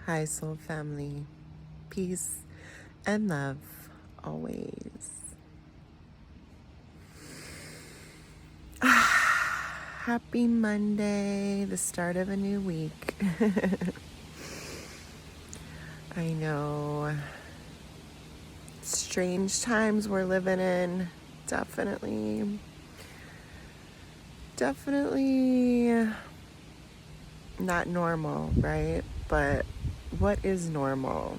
Hi, soul family. Peace and love always. Happy Monday, the start of a new week. I know. Strange times we're living in. Definitely not normal, right? But what is normal?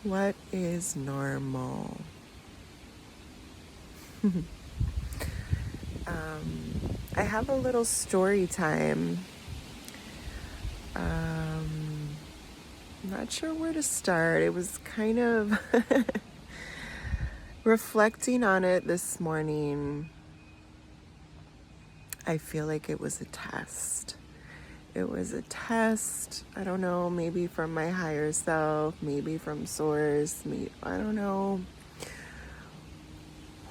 What is normal? I have a little story time. Not sure where to start. It was kind of reflecting on it this morning. I feel like it was a test. It was a test. I don't know, maybe from my higher self, maybe from source. I don't know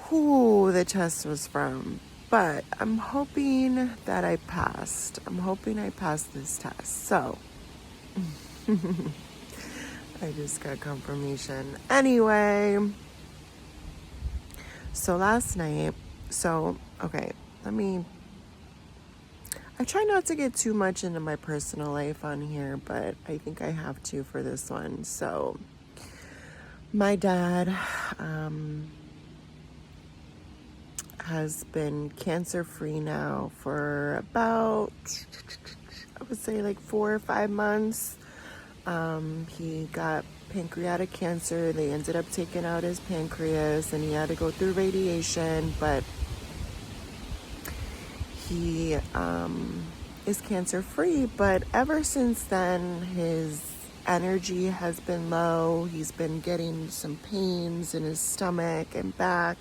who the test was from, but I'm hoping that I passed. I'm hoping I passed this test. So, I just got confirmation. Anyway, so last night, okay, I try not to get too much into my personal life on here, but I think I have to for this one. So, my dad has been cancer-free now for about, I would say like 4 or 5 months. He got pancreatic cancer. They ended up taking out his pancreas and he had to go through radiation, but he is cancer free. But ever since then, his energy has been low. He's been getting some pains in his stomach and back,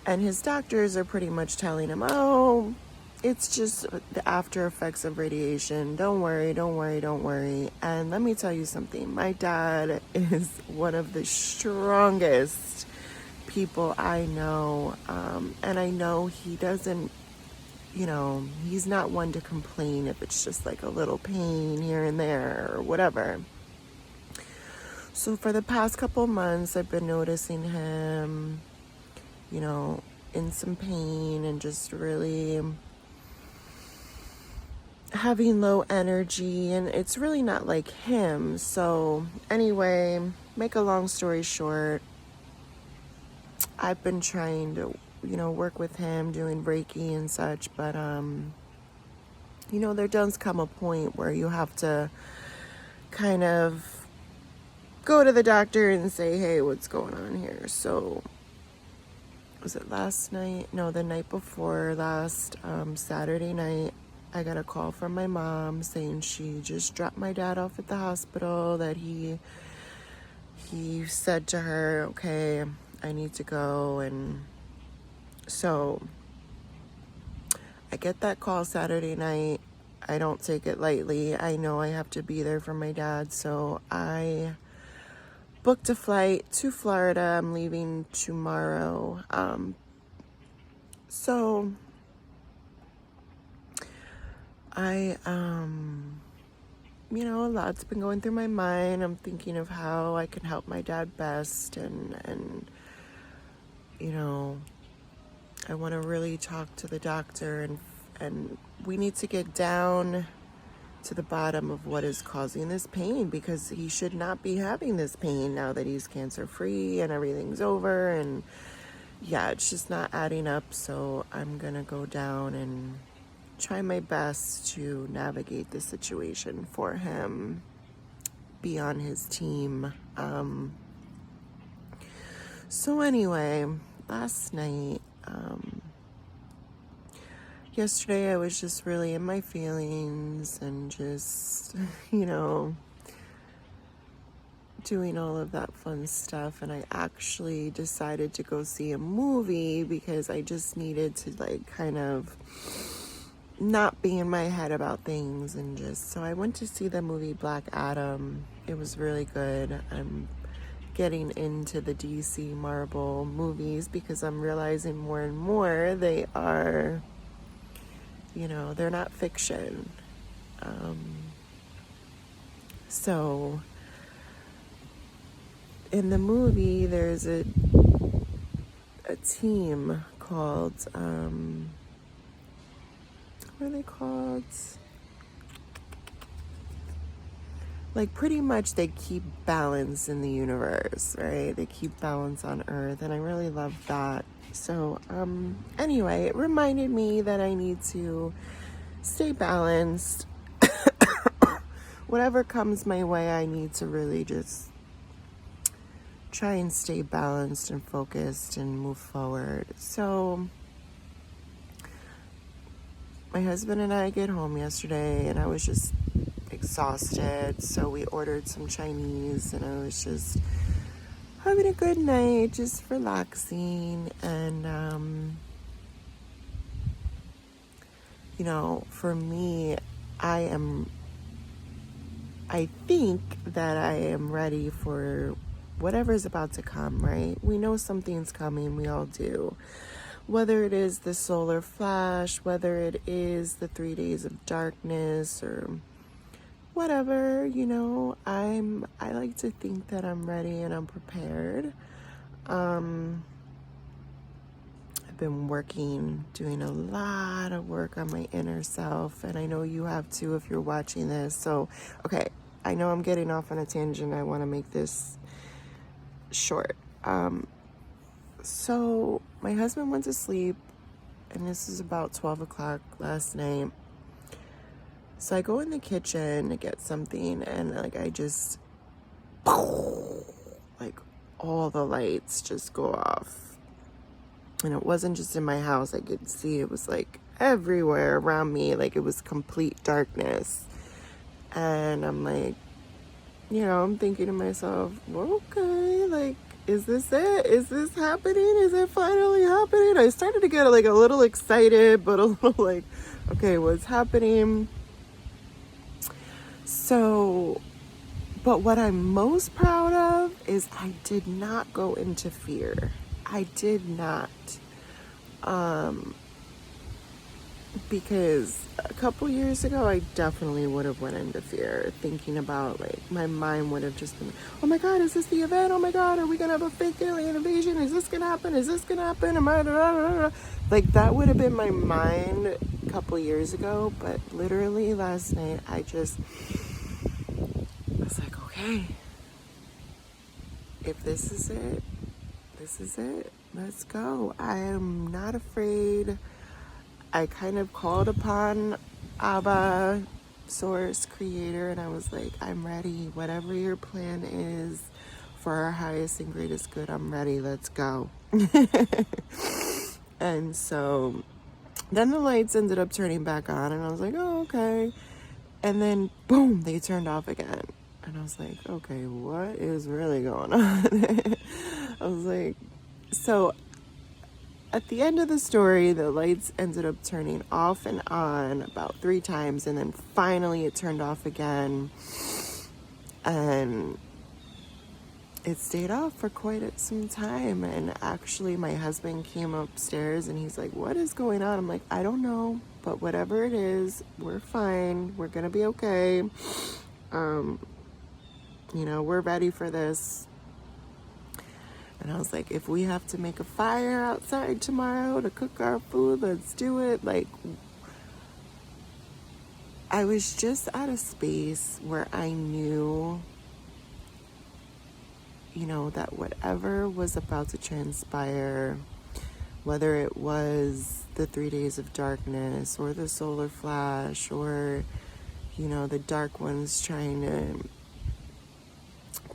and his doctors are pretty much telling him, oh, it's just the after effects of radiation. Don't worry, don't worry, don't worry. And let me tell you something. My dad is one of the strongest people I know. And I know he doesn't, he's not one to complain if it's just like a little pain here and there or whatever. So for the past couple months, I've been noticing him, in some pain and just really having low energy, and it's really not like him. So anyway, make a long story short, I've been trying to, work with him doing Reiki and such, but there does come a point where you have to kind of go to the doctor and say, hey, what's going on here? So was it last night? No, the night before last, Saturday night, I got a call from my mom saying she just dropped my dad off at the hospital, that he said to her, okay, I need to go. And so I get that call Saturday night. I don't take it lightly. I know I have to be there for my dad. So I booked a flight to Florida. I'm leaving tomorrow. So I, a lot's been going through my mind. I'm thinking of how I can help my dad best, and I want to really talk to the doctor, and we need to get down to the bottom of what is causing this pain, because he should not be having this pain now that he's cancer free and everything's over. And yeah, it's just not adding up. So I'm gonna go down and try my best to navigate the situation for him, be on his team. So anyway, last night, yesterday I was just really in my feelings and just, doing all of that fun stuff. And I actually decided to go see a movie because I just needed to kind of not be in my head about things, and so I went to see the movie Black Adam. It was really good. I'm getting into the DC Marvel movies because I'm realizing more and more they are, they're not fiction. So in the movie, there's a team called, what are they called? Like, pretty much they keep balance in the universe, right? They keep balance on Earth, and I really love that. So, anyway, it reminded me that I need to stay balanced. Whatever comes my way, I need to really just try and stay balanced and focused and move forward. So, my husband and I get home yesterday, and I was just exhausted, so we ordered some Chinese, and I was just having a good night, just relaxing. And you know, for me, I think that I am ready for whatever's about to come, right? We know something's coming, we all do. Whether it is the solar flash, whether it is the 3 days of darkness, or whatever, you know, I like to think that I'm ready and I'm prepared. I've been doing a lot of work on my inner self, and I know you have too if you're watching this. So, okay, I know I'm getting off on a tangent. I want to make this short. So my husband went to sleep, and this is about 12 o'clock last night. So I go in the kitchen to get something, and like I just, like, all the lights just go off. And it wasn't just in my house. I could see it was like everywhere around me. Like, it was complete darkness. And I'm like, you know, I'm thinking to myself, well, okay, like, is this it? Is this happening? Is it finally happening? I started to get like a little excited, but a little like, okay, what's happening? So, but what I'm most proud of is I did not go into fear. I did not. Because a couple years ago, I definitely would have went into fear, thinking about, like, my mind would have just been, oh my God, is this the event? Oh my God, are we going to have a fake alien invasion? Is this going to happen? Is this going to happen? Am I, like, that would have been my mind a couple years ago. But literally last night, I was like, okay, if this is it, this is it. Let's go. I am not afraid. I kind of called upon Abba, Source, Creator, and I was like, I'm ready. Whatever your plan is for our highest and greatest good, I'm ready. Let's go. And so then the lights ended up turning back on, and I was like, oh, okay. And then, boom, they turned off again. And I was like, okay, what is really going on? I was like, so at the end of the story, the lights ended up turning off and on about 3 times, and then finally it turned off again. And it stayed off for quite some time. And actually, my husband came upstairs and he's like, what is going on? I'm like, I don't know, but whatever it is, we're fine. We're going to be okay. You know, we're ready for this. And I was like, if we have to make a fire outside tomorrow to cook our food, let's do it. Like, I was just at a space where I knew, you know, that whatever was about to transpire, whether it was the 3 days of darkness or the solar flash or, you know, the dark ones trying to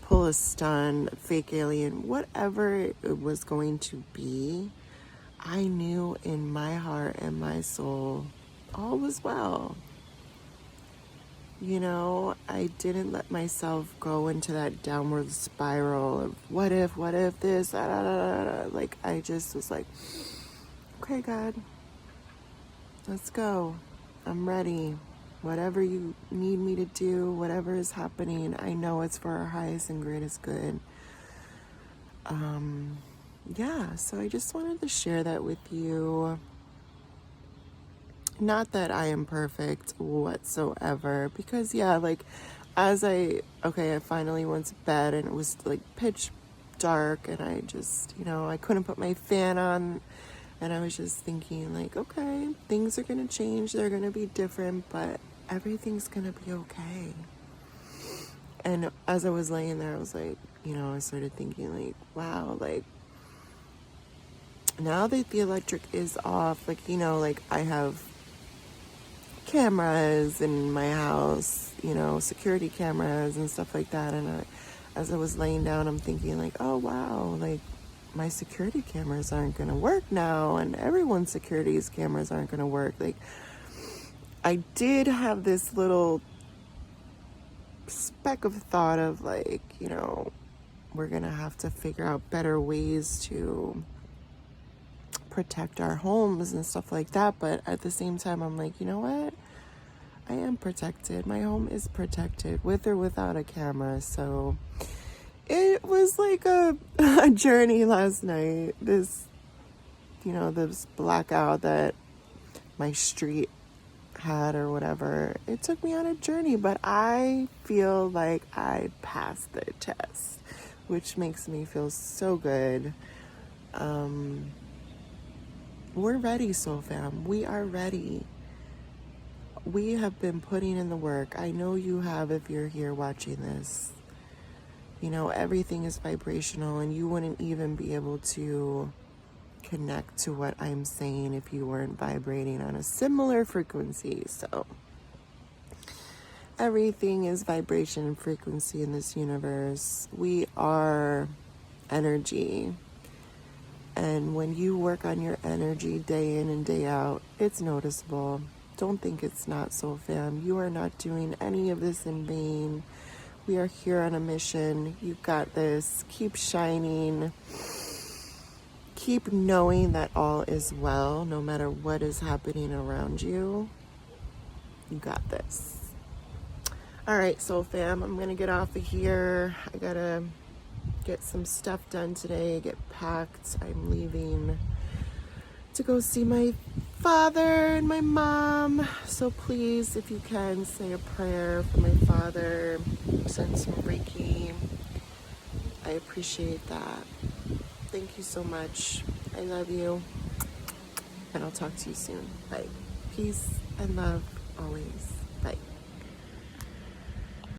pull a stun, fake alien, whatever it was going to be, I knew in my heart and my soul all was well. You know, I didn't let myself go into that downward spiral of what if this, like, I just was like, okay, God, let's go. I'm ready. Whatever you need me to do, whatever is happening, I know it's for our highest and greatest good. Yeah, so I just wanted to share that with you. Not that I am perfect whatsoever, because yeah, like, I finally went to bed and it was like pitch dark and I just, I couldn't put my fan on and I was just thinking like, okay, things are going to change. They're going to be different, but everything's going to be okay. And as I was laying there, I was like, I started thinking like, wow, like now that the electric is off, like, like I have cameras in my house, security cameras and stuff like that. And as I was laying down, I'm thinking like, oh wow, like my security cameras aren't going to work now, and everyone's security cameras aren't going to work. Like I did have this little speck of thought of like, we're going to have to figure out better ways to protect our homes and stuff like that. But at the same time, I'm like, you know what? I am protected. My home is protected with or without a camera. So it was like a journey last night. This blackout that my street had or whatever. It took me on a journey, but I feel like I passed the test, which makes me feel so good. We're ready, Soul Fam. We are ready. We have been putting in the work. I know you have if you're here watching this. Everything is vibrational and you wouldn't even be able to connect to what I'm saying if you weren't vibrating on a similar frequency. So everything is vibration and frequency in this universe. We are energy. And when you work on your energy day in and day out, it's noticeable. Don't think it's not, Soul Fam. You are not doing any of this in vain. We are here on a mission. You got this. Keep shining. Keep knowing that all is well, no matter what is happening around you. You got this. All right, Soul Fam, I'm going to get off of here. I got to get some stuff done today, get packed. I'm leaving to go see my father and my mom. So please, if you can, say a prayer for my father, send some Reiki. I appreciate that. Thank you so much. I love you. And I'll talk to you soon. Bye. Peace and love always. Bye.